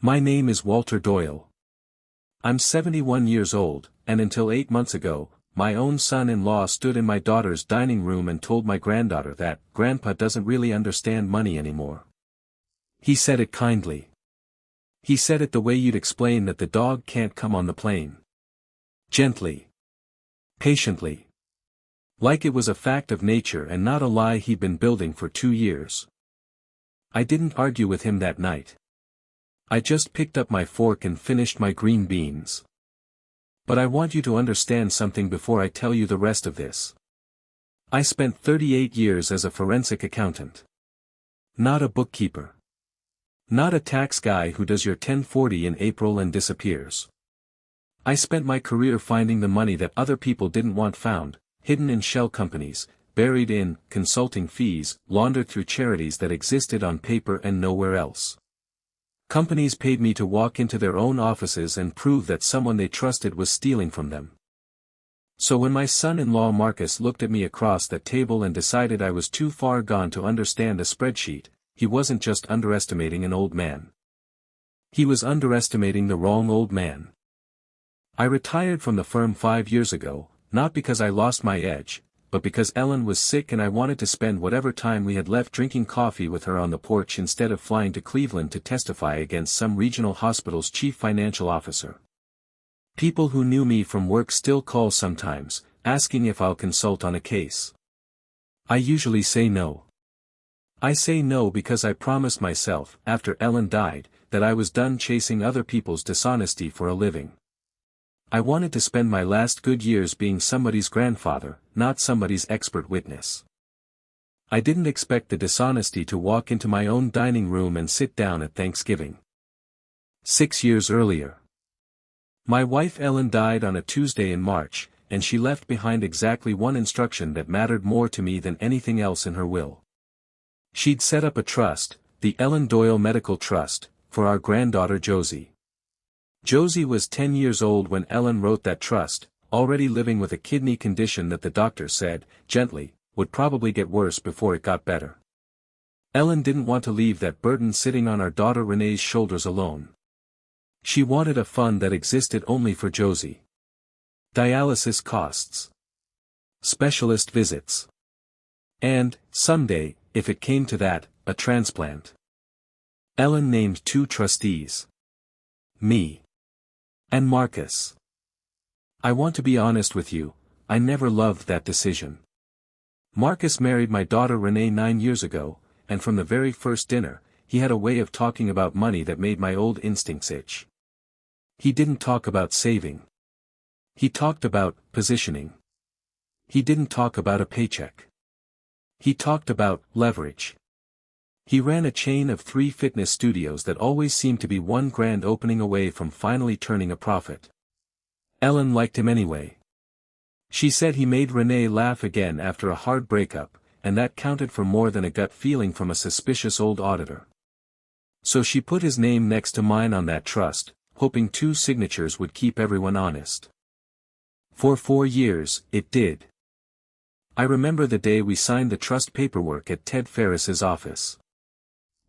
My name is Walter Doyle. I'm 71 years old, and until 8 months ago, my own son-in-law stood in my daughter's dining room and told my granddaughter that Grandpa doesn't really understand money anymore. He said it kindly. He said it the way you'd explain that the dog can't come on the plane. Gently. Patiently. Like it was a fact of nature and not a lie he'd been building for 2 years. I didn't argue with him that night. I just picked up my fork and finished my green beans. But I want you to understand something before I tell you the rest of this. I spent 38 years as a forensic accountant. Not a bookkeeper. Not a tax guy who does your 1040 in April and disappears. I spent my career finding the money that other people didn't want found, hidden in shell companies, buried in consulting fees, laundered through charities that existed on paper and nowhere else. Companies paid me to walk into their own offices and prove that someone they trusted was stealing from them. So when my son-in-law Marcus looked at me across that table and decided I was too far gone to understand a spreadsheet, he wasn't just underestimating an old man. He was underestimating the wrong old man. I retired from the firm 5 years ago, not because I lost my edge, but because Ellen was sick and I wanted to spend whatever time we had left drinking coffee with her on the porch instead of flying to Cleveland to testify against some regional hospital's chief financial officer. People who knew me from work still call sometimes, asking if I'll consult on a case. I usually say no. I say no because I promised myself, after Ellen died, that I was done chasing other people's dishonesty for a living. I wanted to spend my last good years being somebody's grandfather, not somebody's expert witness. I didn't expect the dishonesty to walk into my own dining room and sit down at Thanksgiving. 6 years earlier. My wife Ellen died on a Tuesday in March, and she left behind exactly one instruction that mattered more to me than anything else in her will. She'd set up a trust, the Ellen Doyle Medical Trust, for our granddaughter Josie. Josie was 10 years old when Ellen wrote that trust, already living with a kidney condition that the doctor said, gently, would probably get worse before it got better. Ellen didn't want to leave that burden sitting on our daughter Renee's shoulders alone. She wanted a fund that existed only for Josie. Dialysis costs. Specialist visits. And, someday, if it came to that, a transplant. Ellen named 2 trustees. Me. And Marcus. I want to be honest with you, I never loved that decision. Marcus married my daughter Renee 9 years ago, and from the very first dinner, he had a way of talking about money that made my old instincts itch. He didn't talk about saving. He talked about positioning. He didn't talk about a paycheck. He talked about leverage. He ran a chain of 3 fitness studios that always seemed to be one grand opening away from finally turning a profit. Ellen liked him anyway. She said he made Renee laugh again after a hard breakup, and that counted for more than a gut feeling from a suspicious old auditor. So she put his name next to mine on that trust, hoping 2 signatures would keep everyone honest. For 4 years, it did. I remember the day we signed the trust paperwork at Ted Ferris's office.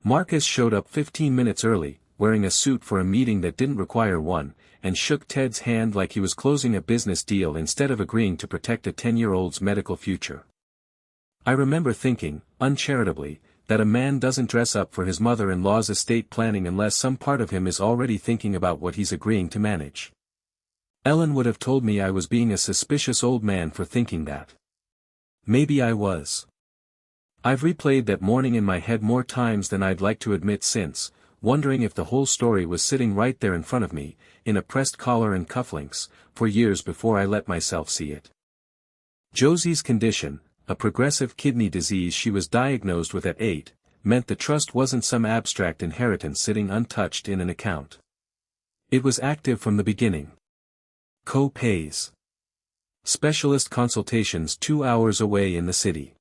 Marcus showed up 15 minutes early, wearing a suit for a meeting that didn't require one, and shook Ted's hand like he was closing a business deal instead of agreeing to protect a 10-year-old's medical future. I remember thinking, uncharitably, that a man doesn't dress up for his mother-in-law's estate planning unless some part of him is already thinking about what he's agreeing to manage. Ellen would have told me I was being a suspicious old man for thinking that. Maybe I was. I've replayed that morning in my head more times than I'd like to admit since, wondering if the whole story was sitting right there in front of me, in a pressed collar and cufflinks, for years before I let myself see it. Josie's condition, a progressive kidney disease she was diagnosed with at 8, meant the trust wasn't some abstract inheritance sitting untouched in an account. It was active from the beginning. Co-pays. Specialist consultations 2 hours away in the city.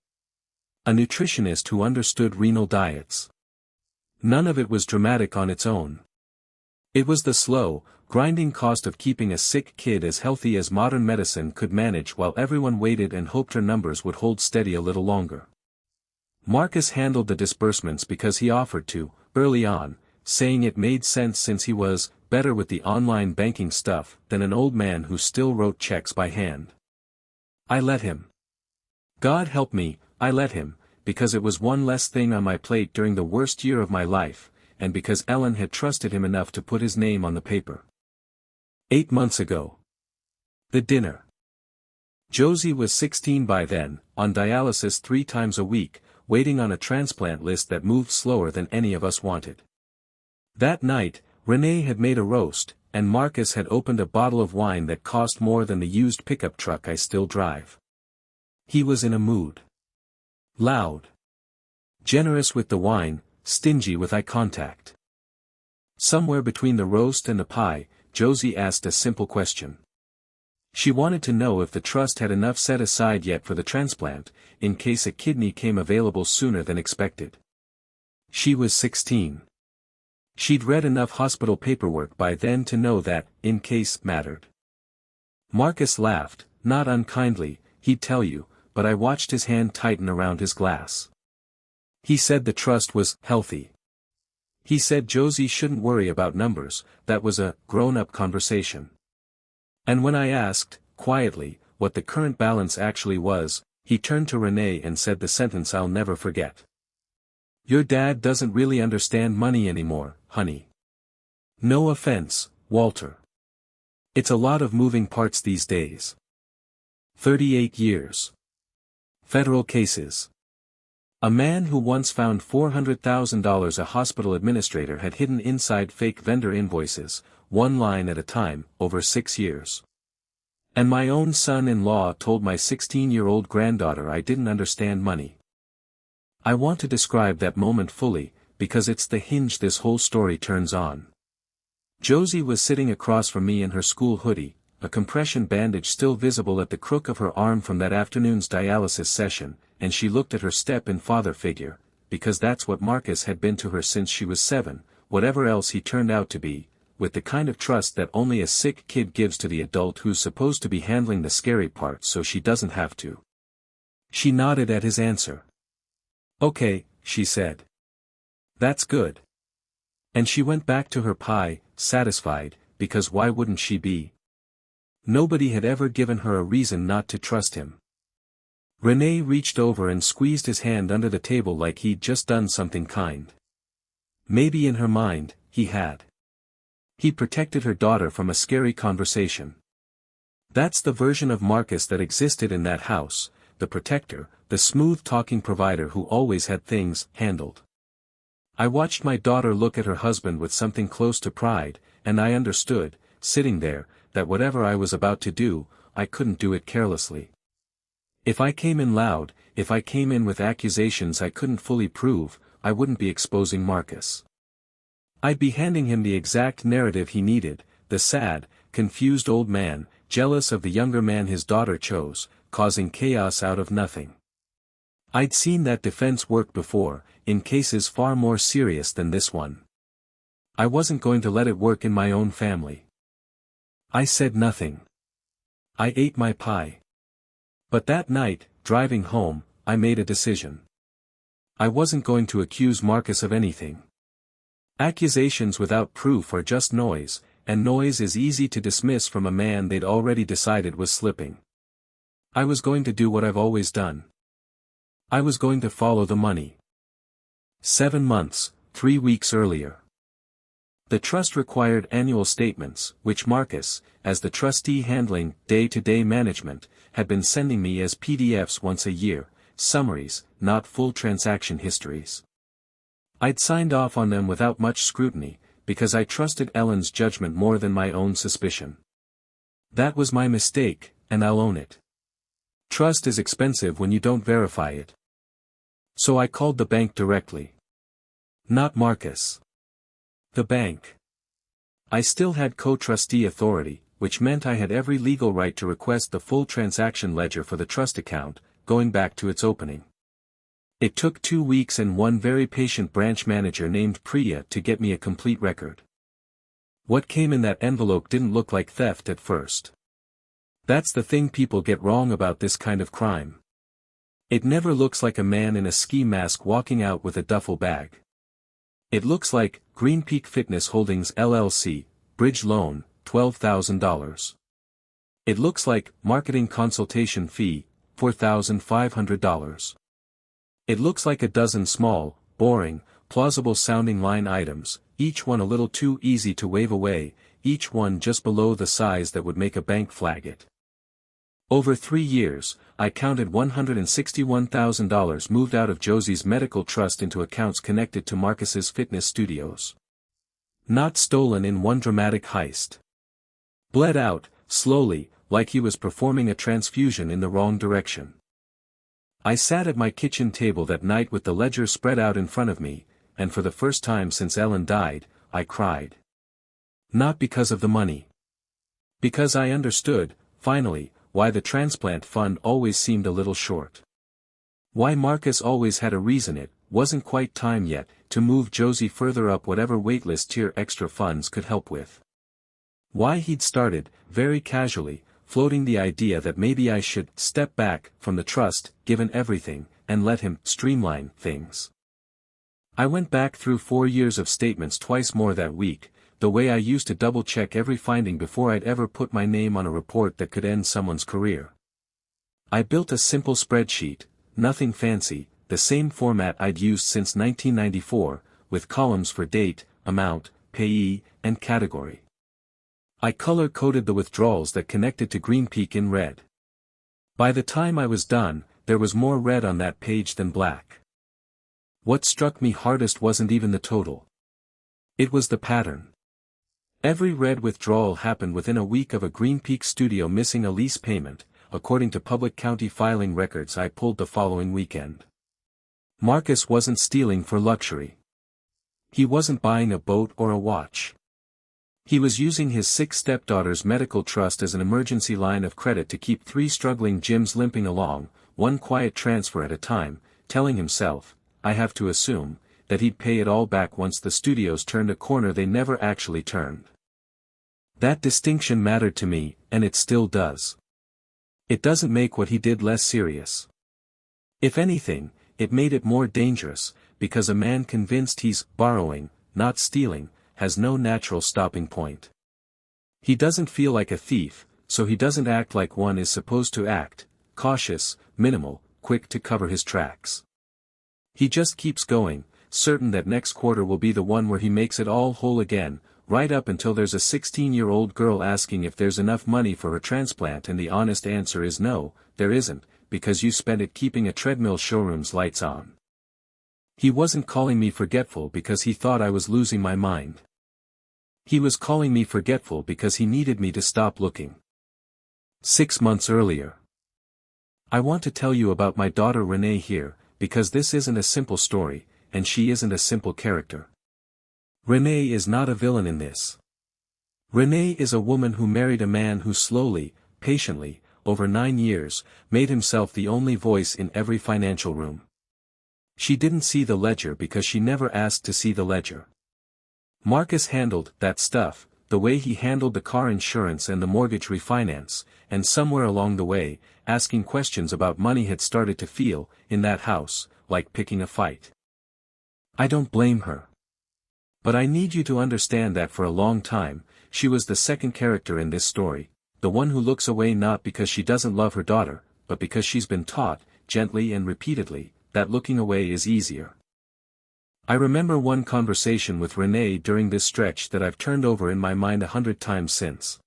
A nutritionist who understood renal diets. None of it was dramatic on its own. It was the slow, grinding cost of keeping a sick kid as healthy as modern medicine could manage while everyone waited and hoped her numbers would hold steady a little longer. Marcus handled the disbursements because he offered to, early on, saying it made sense since he was better with the online banking stuff than an old man who still wrote checks by hand. I let him. God help me, I let him, because it was one less thing on my plate during the worst year of my life, and because Ellen had trusted him enough to put his name on the paper. 8 months ago. The dinner. Josie was 16 by then, on dialysis 3 times a week, waiting on a transplant list that moved slower than any of us wanted. That night, Renee had made a roast, and Marcus had opened a bottle of wine that cost more than the used pickup truck I still drive. He was in a mood. Loud. Generous with the wine, stingy with eye contact. Somewhere between the roast and the pie, Josie asked a simple question. She wanted to know if the trust had enough set aside yet for the transplant, in case a kidney came available sooner than expected. She was 16. She'd read enough hospital paperwork by then to know that, in case, mattered. Marcus laughed, not unkindly, he'd tell you, but I watched his hand tighten around his glass. He said the trust was healthy. He said Josie shouldn't worry about numbers, that was a grown-up conversation. And when I asked, quietly, what the current balance actually was, he turned to Renee and said the sentence I'll never forget. Your dad doesn't really understand money anymore, honey. No offense, Walter. It's a lot of moving parts these days. 38 years. Federal cases. A man who once found $400,000 a hospital administrator had hidden inside fake vendor invoices, one line at a time, over 6 years. And my own son-in-law told my 16-year-old granddaughter I didn't understand money. I want to describe that moment fully, because it's the hinge this whole story turns on. Josie was sitting across from me in her school hoodie, a compression bandage still visible at the crook of her arm from that afternoon's dialysis session, and she looked at her step-and-father figure, because that's what Marcus had been to her since she was 7, whatever else he turned out to be, with the kind of trust that only a sick kid gives to the adult who's supposed to be handling the scary part so she doesn't have to. She nodded at his answer. Okay, she said. That's good. And she went back to her pie, satisfied, because why wouldn't she be? Nobody had ever given her a reason not to trust him. Renee reached over and squeezed his hand under the table like he'd just done something kind. Maybe in her mind, he had. He protected her daughter from a scary conversation. That's the version of Marcus that existed in that house, the protector, the smooth-talking provider who always had things handled. I watched my daughter look at her husband with something close to pride, and I understood, sitting there, that whatever I was about to do, I couldn't do it carelessly. If I came in loud, if I came in with accusations I couldn't fully prove, I wouldn't be exposing Marcus. I'd be handing him the exact narrative he needed, the sad, confused old man, jealous of the younger man his daughter chose, causing chaos out of nothing. I'd seen that defense work before, in cases far more serious than this one. I wasn't going to let it work in my own family. I said nothing. I ate my pie. But that night, driving home, I made a decision. I wasn't going to accuse Marcus of anything. Accusations without proof are just noise, and noise is easy to dismiss from a man they'd already decided was slipping. I was going to do what I've always done. I was going to follow the money. 7 months, 3 weeks earlier. The trust required annual statements, which Marcus, as the trustee handling day-to-day management, had been sending me as PDFs once a year, summaries, not full transaction histories. I'd signed off on them without much scrutiny, because I trusted Ellen's judgment more than my own suspicion. That was my mistake, and I'll own it. Trust is expensive when you don't verify it. So I called the bank directly. Not Marcus. The bank. I still had co-trustee authority, which meant I had every legal right to request the full transaction ledger for the trust account, going back to its opening. It took 2 weeks and one very patient branch manager named Priya to get me a complete record. What came in that envelope didn't look like theft at first. That's the thing people get wrong about this kind of crime. It never looks like a man in a ski mask walking out with a duffel bag. It looks like, Green Peak Fitness Holdings LLC, bridge loan, $12,000. It looks like, marketing consultation fee, $4,500. It looks like a dozen small, boring, plausible-sounding line items, each one a little too easy to wave away, each one just below the size that would make a bank flag it. Over 3 years, I counted $161,000 moved out of Josie's medical trust into accounts connected to Marcus's fitness studios. Not stolen in one dramatic heist. Bled out, slowly, like he was performing a transfusion in the wrong direction. I sat at my kitchen table that night with the ledger spread out in front of me, and for the first time since Ellen died, I cried. Not because of the money. Because I understood, finally, why the transplant fund always seemed a little short. Why Marcus always had a reason it wasn't quite time yet to move Josie further up whatever waitlist tier extra funds could help with. Why he'd started, very casually, floating the idea that maybe I should step back from the trust, given everything, and let him streamline things. I went back through 4 years of statements twice more that week, the way I used to double-check every finding before I'd ever put my name on a report that could end someone's career. I built a simple spreadsheet, nothing fancy, the same format I'd used since 1994, with columns for date, amount, payee, and category. I color-coded the withdrawals that connected to Green Peak in red. By the time I was done, there was more red on that page than black. What struck me hardest wasn't even the total. It was the pattern. Every red withdrawal happened within a week of a Green Peak studio missing a lease payment, according to public county filing records I pulled the following weekend. Marcus wasn't stealing for luxury. He wasn't buying a boat or a watch. He was using his 6 stepdaughters' medical trust as an emergency line of credit to keep 3 struggling gyms limping along, one quiet transfer at a time, telling himself, I have to assume, that he'd pay it all back once the studios turned a corner they never actually turned. That distinction mattered to me, and it still does. It doesn't make what he did less serious. If anything, it made it more dangerous, because a man convinced he's borrowing, not stealing, has no natural stopping point. He doesn't feel like a thief, so he doesn't act like one is supposed to act, cautious, minimal, quick to cover his tracks. He just keeps going, certain that next quarter will be the one where he makes it all whole again, right up until there's a 16-year-old girl asking if there's enough money for her transplant and the honest answer is no, there isn't, because you spent it keeping a treadmill showroom's lights on. He wasn't calling me forgetful because he thought I was losing my mind. He was calling me forgetful because he needed me to stop looking. 6 months earlier. I want to tell you about my daughter Renee here, because this isn't a simple story, and she isn't a simple character. Renee is not a villain in this. Renee is a woman who married a man who slowly, patiently, over 9 years, made himself the only voice in every financial room. She didn't see the ledger because she never asked to see the ledger. Marcus handled that stuff, the way he handled the car insurance and the mortgage refinance, and somewhere along the way, asking questions about money had started to feel, in that house, like picking a fight. I don't blame her. But I need you to understand that for a long time, she was the second character in this story, the one who looks away not because she doesn't love her daughter, but because she's been taught, gently and repeatedly, that looking away is easier. I remember one conversation with Renee during this stretch that I've turned over in my mind 100 times since.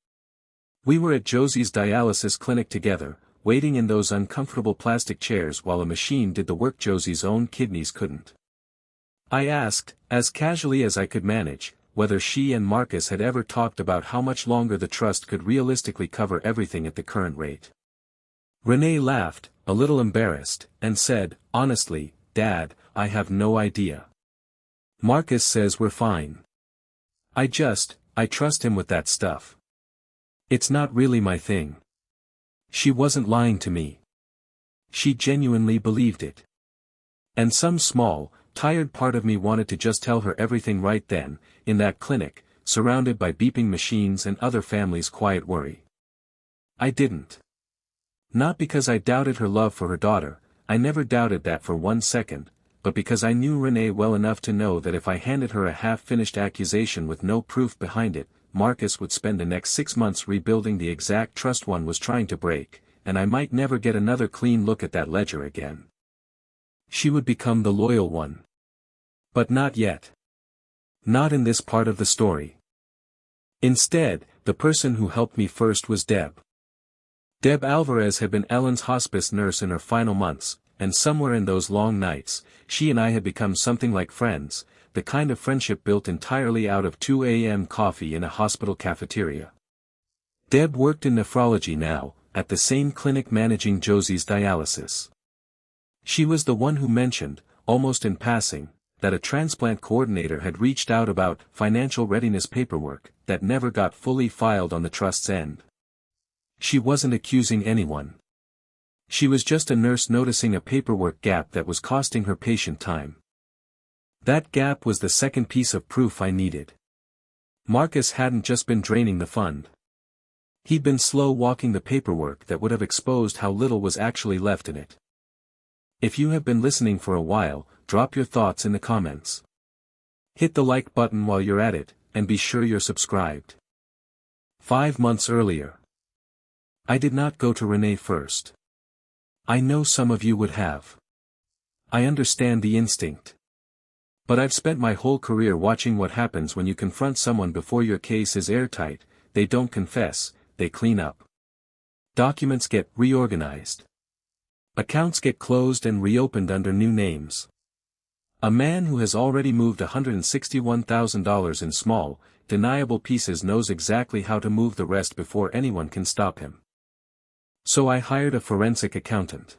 We were at Josie's dialysis clinic together, waiting in those uncomfortable plastic chairs while a machine did the work Josie's own kidneys couldn't. I asked, as casually as I could manage, whether she and Marcus had ever talked about how much longer the trust could realistically cover everything at the current rate. Renee laughed, a little embarrassed, and said, honestly, Dad, I have no idea. Marcus says we're fine. I trust him with that stuff. It's not really my thing. She wasn't lying to me. She genuinely believed it. And some small, tired part of me wanted to just tell her everything right then, in that clinic, surrounded by beeping machines and other families' quiet worry. I didn't. Not because I doubted her love for her daughter, I never doubted that for 1 second, but because I knew Renee well enough to know that if I handed her a half-finished accusation with no proof behind it, Marcus would spend the next 6 months rebuilding the exact trust one was trying to break, and I might never get another clean look at that ledger again. She would become the loyal one. But not yet. Not in this part of the story. Instead, the person who helped me first was Deb. Deb Alvarez had been Ellen's hospice nurse in her final months, and somewhere in those long nights, she and I had become something like friends, the kind of friendship built entirely out of 2 a.m. coffee in a hospital cafeteria. Deb worked in nephrology now, at the same clinic managing Josie's dialysis. She was the one who mentioned, almost in passing, that a transplant coordinator had reached out about financial readiness paperwork that never got fully filed on the trust's end. She wasn't accusing anyone. She was just a nurse noticing a paperwork gap that was costing her patient time. That gap was the second piece of proof I needed. Marcus hadn't just been draining the fund. He'd been slow-walking the paperwork that would have exposed how little was actually left in it. If you have been listening for a while, drop your thoughts in the comments. Hit the like button while you're at it, and be sure you're subscribed. 5 months earlier. I did not go to Renee first. I know some of you would have. I understand the instinct. But I've spent my whole career watching what happens when you confront someone before your case is airtight. They don't confess, they clean up. Documents get reorganized. Accounts get closed and reopened under new names. A man who has already moved $161,000 in small, deniable pieces knows exactly how to move the rest before anyone can stop him. So I hired a forensic accountant.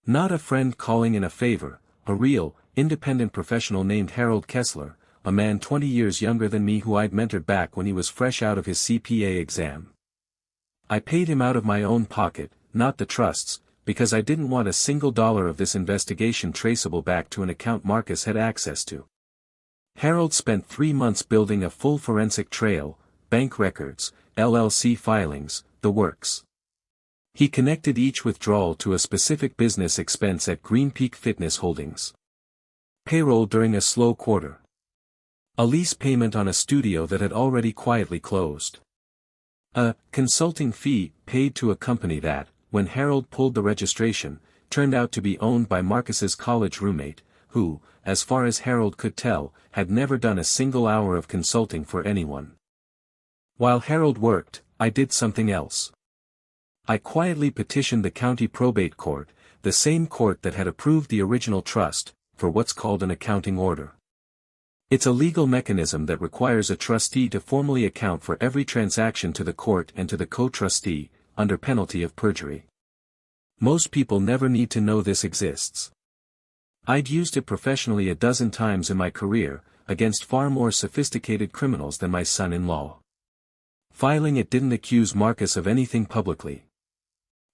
Not a friend calling in a favor, a real, independent professional named Harold Kessler, a man 20 years younger than me who I'd mentored back when he was fresh out of his CPA exam. I paid him out of my own pocket, not the trust's, because I didn't want a single dollar of this investigation traceable back to an account Marcus had access to. Harold spent 3 months building a full forensic trail, bank records, LLC filings, the works. He connected each withdrawal to a specific business expense at Green Peak Fitness Holdings. Payroll during a slow quarter. A lease payment on a studio that had already quietly closed. A consulting fee paid to a company that, when Harold pulled the registration, turned out to be owned by Marcus's college roommate, who, as far as Harold could tell, had never done a single hour of consulting for anyone. While Harold worked, I did something else. I quietly petitioned the county probate court, the same court that had approved the original trust, for what's called an accounting order. It's a legal mechanism that requires a trustee to formally account for every transaction to the court and to the co-trustee, under penalty of perjury. Most people never need to know this exists. I'd used it professionally a dozen times in my career, against far more sophisticated criminals than my son-in-law. Filing it didn't accuse Marcus of anything publicly.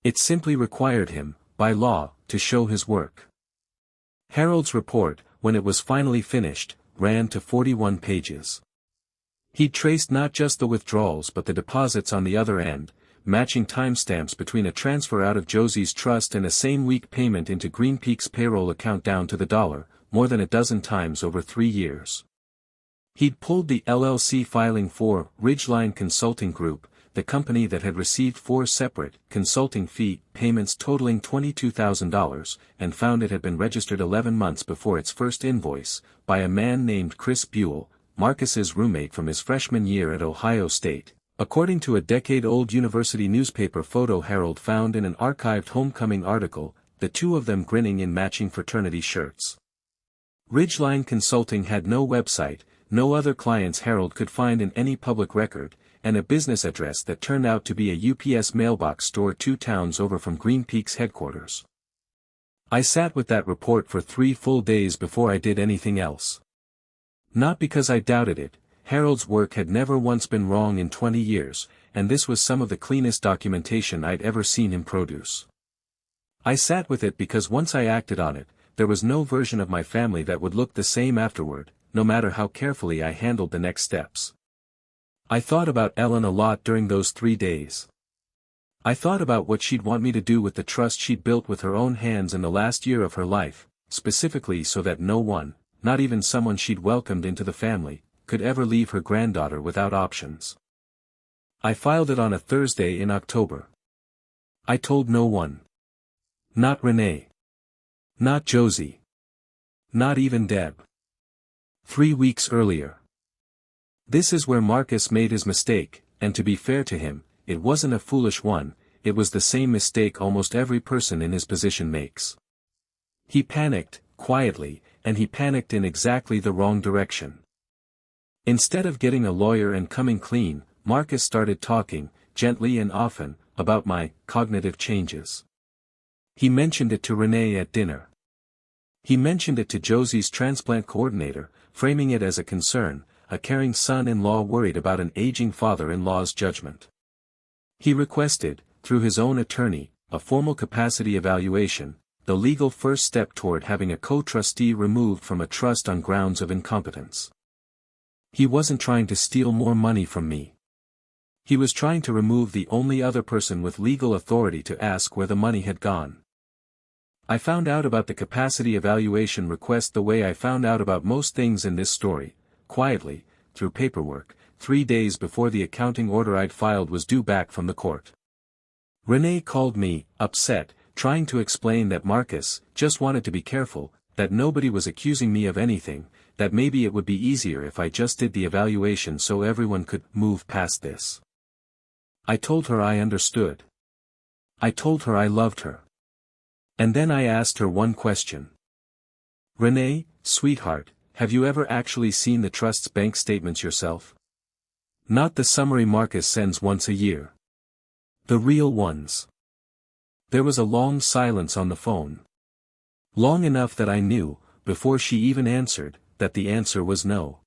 It simply required him, by law, to show his work. Harold's report, when it was finally finished, ran to 41 pages. He'd traced not just the withdrawals but the deposits on the other end, matching timestamps between a transfer out of Josie's trust and a same-week payment into Green Peak's payroll account down to the dollar, more than a dozen times over 3 years. He'd pulled the LLC filing for Ridgeline Consulting Group, the company that had received 4 separate consulting fee payments totaling $22,000, and found it had been registered 11 months before its first invoice, by a man named Chris Buell, Marcus's roommate from his freshman year at Ohio State, according to a decade-old university newspaper photo Harold found in an archived homecoming article, the two of them grinning in matching fraternity shirts. Ridgeline Consulting had no website, no other clients Harold could find in any public record, and a business address that turned out to be a UPS mailbox store 2 towns over from Green Peak's headquarters. I sat with that report for 3 full days before I did anything else. Not because I doubted it, Harold's work had never once been wrong in 20 years, and this was some of the cleanest documentation I'd ever seen him produce. I sat with it because once I acted on it, there was no version of my family that would look the same afterward, no matter how carefully I handled the next steps. I thought about Ellen a lot during those 3 days. I thought about what she'd want me to do with the trust she'd built with her own hands in the last year of her life, specifically so that no one, not even someone she'd welcomed into the family, could ever leave her granddaughter without options. I filed it on a Thursday in October. I told no one. Not Renee. Not Josie. Not even Deb. 3 weeks earlier. This is where Marcus made his mistake, and to be fair to him, it wasn't a foolish one, it was the same mistake almost every person in his position makes. He panicked, quietly, and he panicked in exactly the wrong direction. Instead of getting a lawyer and coming clean, Marcus started talking, gently and often, about my cognitive changes. He mentioned it to Renee at dinner. He mentioned it to Josie's transplant coordinator, framing it as a concern, a caring son-in-law worried about an aging father-in-law's judgment. He requested, through his own attorney, a formal capacity evaluation, the legal first step toward having a co-trustee removed from a trust on grounds of incompetence. He wasn't trying to steal more money from me. He was trying to remove the only other person with legal authority to ask where the money had gone. I found out about the capacity evaluation request the way I found out about most things in this story, quietly, through paperwork, 3 days before the accounting order I'd filed was due back from the court. Renee called me, upset, trying to explain that Marcus just wanted to be careful, that nobody was accusing me of anything, that maybe it would be easier if I just did the evaluation so everyone could move past this. I told her I understood. I told her I loved her. And then I asked her one question. Renee, sweetheart, have you ever actually seen the trust's bank statements yourself? Not the summary Marcus sends once a year. The real ones. There was a long silence on the phone. Long enough that I knew, before she even answered, that the answer was no.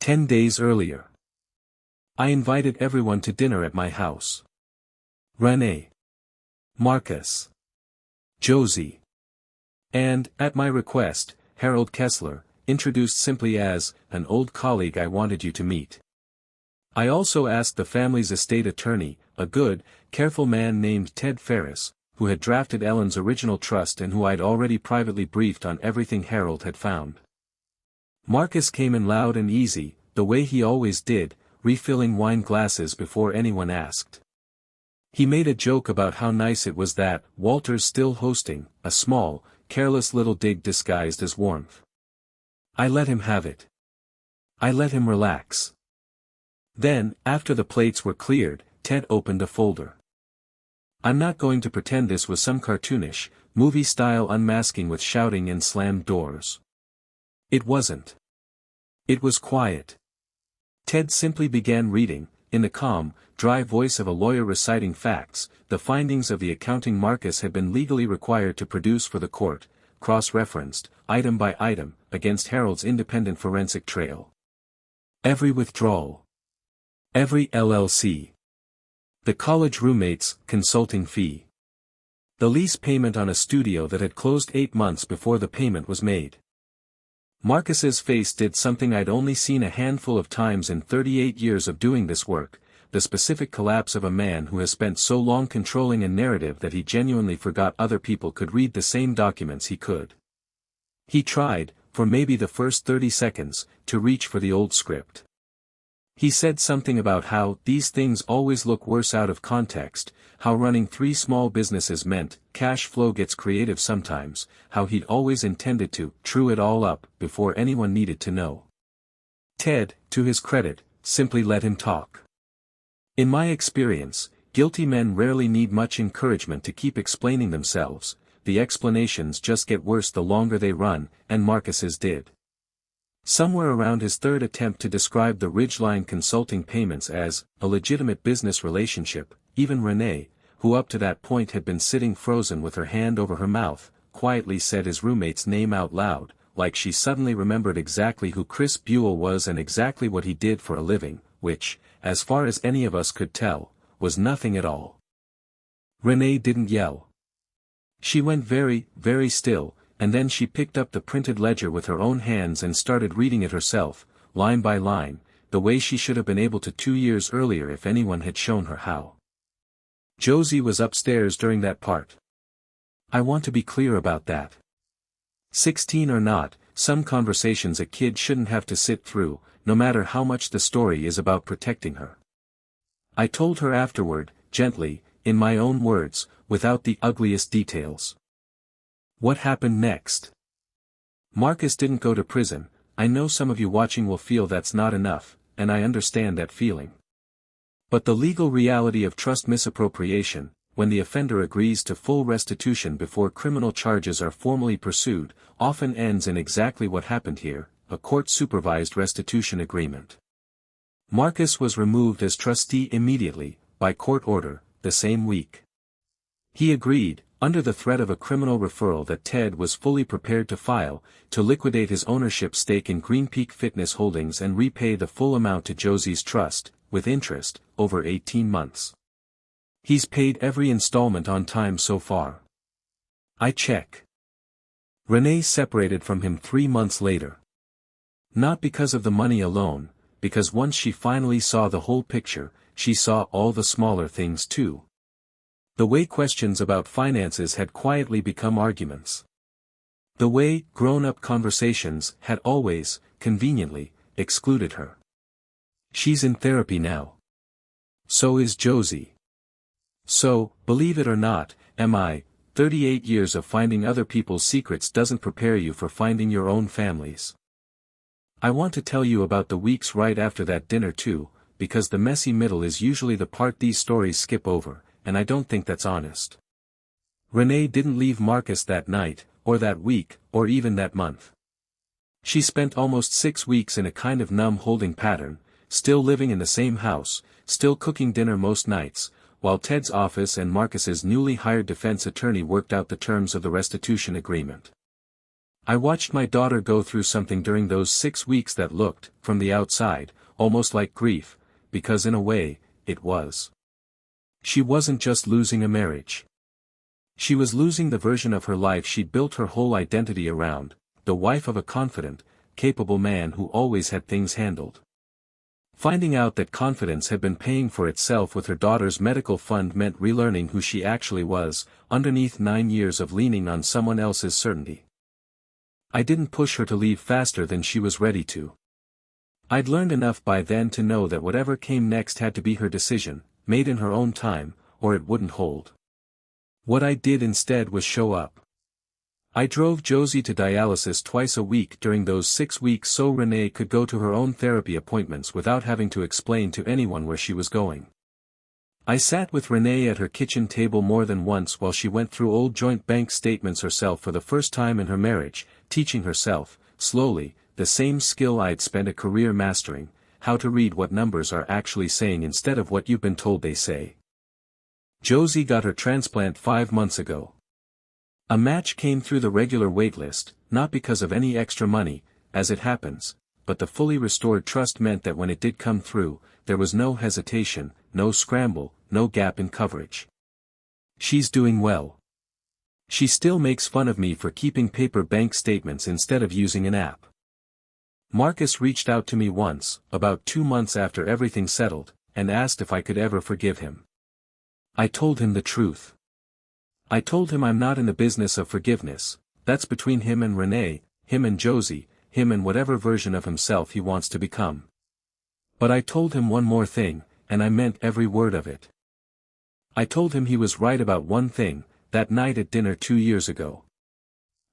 10 days earlier. I invited everyone to dinner at my house. Renee. Marcus. Josie. And, at my request, Harold Kessler, introduced simply as, an old colleague I wanted you to meet. I also asked the family's estate attorney, a good, careful man named Ted Ferris, who had drafted Ellen's original trust and who I'd already privately briefed on everything Harold had found. Marcus came in loud and easy, the way he always did, refilling wine glasses before anyone asked. He made a joke about how nice it was that Walter's still hosting, a small, careless little dig disguised as warmth. I let him have it. I let him relax. Then, after the plates were cleared, Ted opened a folder. I'm not going to pretend this was some cartoonish, movie-style unmasking with shouting and slammed doors. It wasn't. It was quiet. Ted simply began reading, in the calm, dry voice of a lawyer reciting facts, the findings of the accounting Marcus had been legally required to produce for the court, cross-referenced, item by item, against Harold's independent forensic trail. Every withdrawal. Every LLC. The college roommate's consulting fee. The lease payment on a studio that had closed 8 months before the payment was made. Marcus's face did something I'd only seen a handful of times in 38 years of doing this work, the specific collapse of a man who has spent so long controlling a narrative that he genuinely forgot other people could read the same documents he could. He tried, for maybe the first 30 seconds, to reach for the old script. He said something about how these things always look worse out of context, how running 3 small businesses meant cash flow gets creative sometimes, how he'd always intended to true it all up before anyone needed to know. Ted, to his credit, simply let him talk. In my experience, guilty men rarely need much encouragement to keep explaining themselves, the explanations just get worse the longer they run, and Marcus's did. Somewhere around his third attempt to describe the Ridgeline Consulting payments as a legitimate business relationship, even Renee, who up to that point had been sitting frozen with her hand over her mouth, quietly said his roommate's name out loud, like she suddenly remembered exactly who Chris Buell was and exactly what he did for a living, which, as far as any of us could tell, was nothing at all. Renee didn't yell. She went very, very still, and then she picked up the printed ledger with her own hands and started reading it herself, line by line, the way she should have been able to 2 years earlier if anyone had shown her how. Josie was upstairs during that part. I want to be clear about that. 16 or not, some conversations a kid shouldn't have to sit through, no matter how much the story is about protecting her. I told her afterward, gently, in my own words, without the ugliest details. What happened next? Marcus didn't go to prison. I know some of you watching will feel that's not enough, and I understand that feeling. But the legal reality of trust misappropriation, when the offender agrees to full restitution before criminal charges are formally pursued, often ends in exactly what happened here, a court-supervised restitution agreement. Marcus was removed as trustee immediately, by court order, the same week. He agreed, under the threat of a criminal referral that Ted was fully prepared to file, to liquidate his ownership stake in Green Peak Fitness Holdings and repay the full amount to Josie's trust, with interest, over 18 months. He's paid every installment on time so far. I check. Renee separated from him 3 months later. Not because of the money alone, because once she finally saw the whole picture, she saw all the smaller things too. The way questions about finances had quietly become arguments. The way grown-up conversations had always, conveniently, excluded her. She's in therapy now. So is Josie. So, believe it or not, am I. 38 years of finding other people's secrets doesn't prepare you for finding your own families. I want to tell you about the weeks right after that dinner too, because the messy middle is usually the part these stories skip over, and I don't think that's honest. Renee didn't leave Marcus that night, or that week, or even that month. She spent almost 6 weeks in a kind of numb holding pattern, still living in the same house, still cooking dinner most nights, while Ted's office and Marcus's newly hired defense attorney worked out the terms of the restitution agreement. I watched my daughter go through something during those 6 weeks that looked, from the outside, almost like grief, because in a way, it was. She wasn't just losing a marriage. She was losing the version of her life she'd built her whole identity around, the wife of a confident, capable man who always had things handled. Finding out that confidence had been paying for itself with her daughter's medical fund meant relearning who she actually was, underneath 9 years of leaning on someone else's certainty. I didn't push her to leave faster than she was ready to. I'd learned enough by then to know that whatever came next had to be her decision, made in her own time, or it wouldn't hold. What I did instead was show up. I drove Josie to dialysis twice a week during those 6 weeks so Renee could go to her own therapy appointments without having to explain to anyone where she was going. I sat with Renee at her kitchen table more than once while she went through old joint bank statements herself for the first time in her marriage, teaching herself, slowly, the same skill I'd spent a career mastering, how to read what numbers are actually saying instead of what you've been told they say. Josie got her transplant 5 months ago. A match came through the regular waitlist, not because of any extra money, as it happens, but the fully restored trust meant that when it did come through, there was no hesitation, no scramble, no gap in coverage. She's doing well. She still makes fun of me for keeping paper bank statements instead of using an app. Marcus reached out to me once, about 2 months after everything settled, and asked if I could ever forgive him. I told him the truth. I told him I'm not in the business of forgiveness, that's between him and Renee, him and Josie, him and whatever version of himself he wants to become. But I told him one more thing, and I meant every word of it. I told him he was right about one thing, that night at dinner 2 years ago.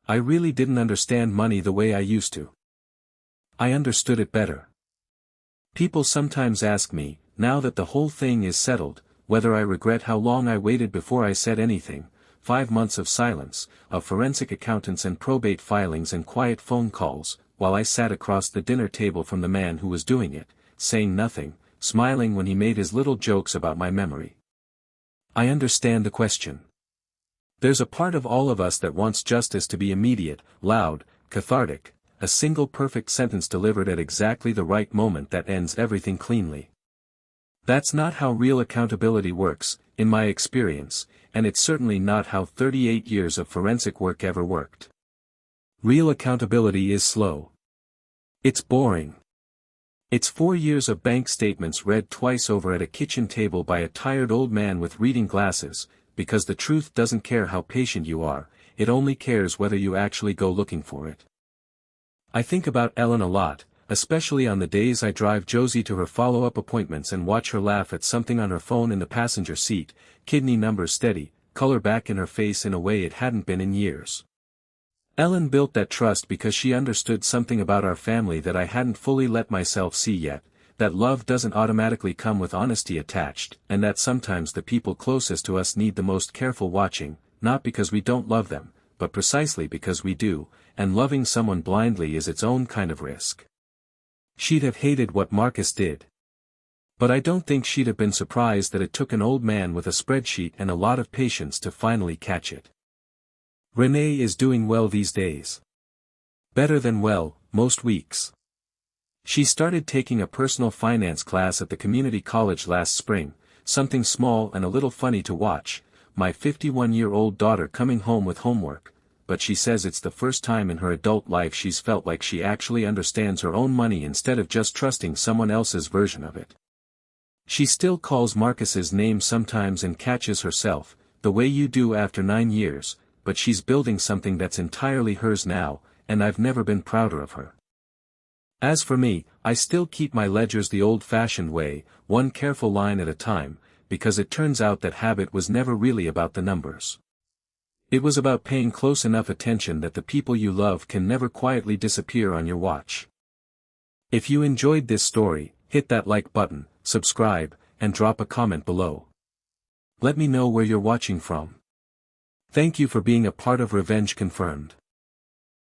I really didn't understand money the way I used to. I understood it better. People sometimes ask me, now that the whole thing is settled, whether I regret how long I waited before I said anything, 5 months of silence, of forensic accountants and probate filings and quiet phone calls, while I sat across the dinner table from the man who was doing it, saying nothing, smiling when he made his little jokes about my memory. I understand the question. There's a part of all of us that wants justice to be immediate, loud, cathartic, a single perfect sentence delivered at exactly the right moment that ends everything cleanly. That's not how real accountability works, in my experience, and it's certainly not how 38 years of forensic work ever worked. Real accountability is slow. It's boring. It's 4 years of bank statements read twice over at a kitchen table by a tired old man with reading glasses, because the truth doesn't care how patient you are, it only cares whether you actually go looking for it. I think about Ellen a lot, especially on the days I drive Josie to her follow-up appointments and watch her laugh at something on her phone in the passenger seat, kidney numbers steady, color back in her face in a way it hadn't been in years. Ellen built that trust because she understood something about our family that I hadn't fully let myself see yet, that love doesn't automatically come with honesty attached, and that sometimes the people closest to us need the most careful watching, not because we don't love them, but precisely because we do, and loving someone blindly is its own kind of risk. She'd have hated what Marcus did. But I don't think she'd have been surprised that it took an old man with a spreadsheet and a lot of patience to finally catch it. Renee is doing well these days. Better than well, most weeks. She started taking a personal finance class at the community college last spring, something small and a little funny to watch, my 51-year-old daughter coming home with homework, but she says it's the first time in her adult life she's felt like she actually understands her own money instead of just trusting someone else's version of it. She still calls Marcus's name sometimes and catches herself, the way you do after 9 years, but she's building something that's entirely hers now, and I've never been prouder of her. As for me, I still keep my ledgers the old-fashioned way, one careful line at a time, because it turns out that habit was never really about the numbers. It was about paying close enough attention that the people you love can never quietly disappear on your watch. If you enjoyed this story, hit that like button, subscribe, and drop a comment below. Let me know where you're watching from. Thank you for being a part of Revenge Confirmed.